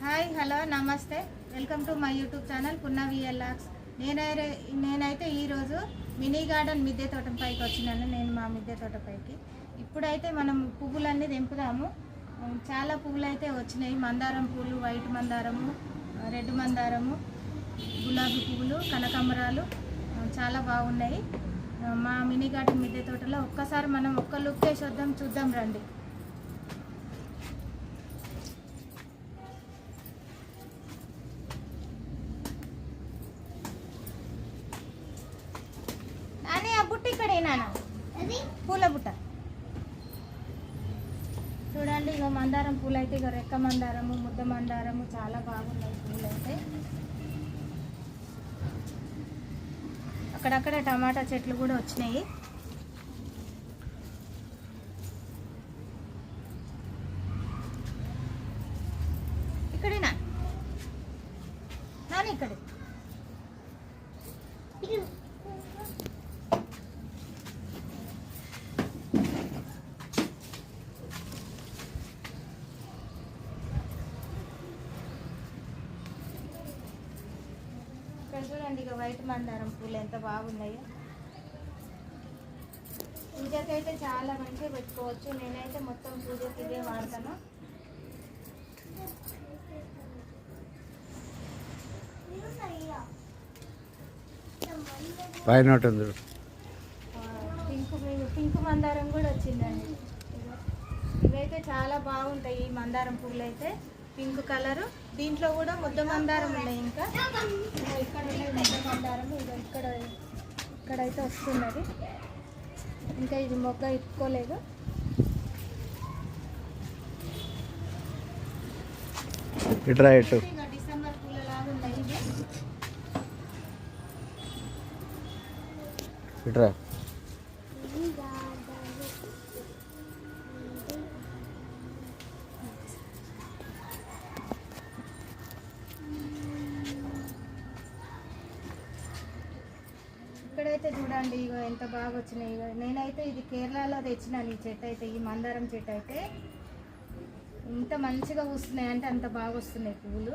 Hi hello నమస్తే, welcome to my YouTube channel Punna VLRs. నేనైతే ఈరోజు మినీ గార్డెన్ మిద్దె తోటపైకి వచ్చినాను. నేను మా మిద్దె తోటపైకి ఇప్పుడైతే మనం పువ్వులన్నీ తెంపుదాము. చాలా పువ్వులు అయితే వచ్చినాయి. మందారం పూలు, వైట్ మందారము, రెడ్ మందారము, గులాబీ పువ్వులు, కనకాంబరాలు చాలా బాగున్నాయి. మా మినీ గార్డెన్ మిద్దె తోటలో ఒక్కసారి మనం ఒక్క లుక్ వేసి చూద్దాం రండి. బుట్ట ఇక్కడేనా పూల బుట్ట చూడండి. ఇక మందారం పూలు అయితే ఇక రెక్క మందారము, ముద్ద మందారము చాలా బాగున్నాయి పూలు అయితే. అక్కడక్కడ టమాటా చెట్లు కూడా వచ్చినాయి. ఇక్కడేనా నాని? ఇక్కడే చూడండి. ఇక వైట్ మందారం పూలు ఎంత బాగున్నాయో. పూజకైతే చాలా మంచిగా పెట్టుకోవచ్చు. నేనైతే మొత్తం పూజకి ఇదే వాడతాను. పింక్ మందారం కూడా వచ్చిందండి. ఇవైతే చాలా బాగుంటాయి. ఈ మందారం పూలు అయితే పింక్ కలరు. దీంట్లో కూడా ముద్ద మందారం ఉన్నాయి. ఇంకా ఇక్కడ ఉన్నాయి ముద్ద మందారం. ఇక్కడైతే వస్తున్నది. ఇంకా ఇది మొగ్గ ఇట్టుకోలేదు. డిసెంబర్ పూల లాగా ఉన్నాయి ఇది. ఇక్కడైతే చూడండి ఇక ఎంత బాగా వచ్చినాయి. నేనైతే ఇది కేరళలో తెచ్చినాను. ఈ చెట్టు అయితే, ఈ మందారం చెట్టు అయితే ఇంత మంచిగా వస్తున్నాయి అంటే అంత బాగా వస్తున్నాయి పువ్వులు.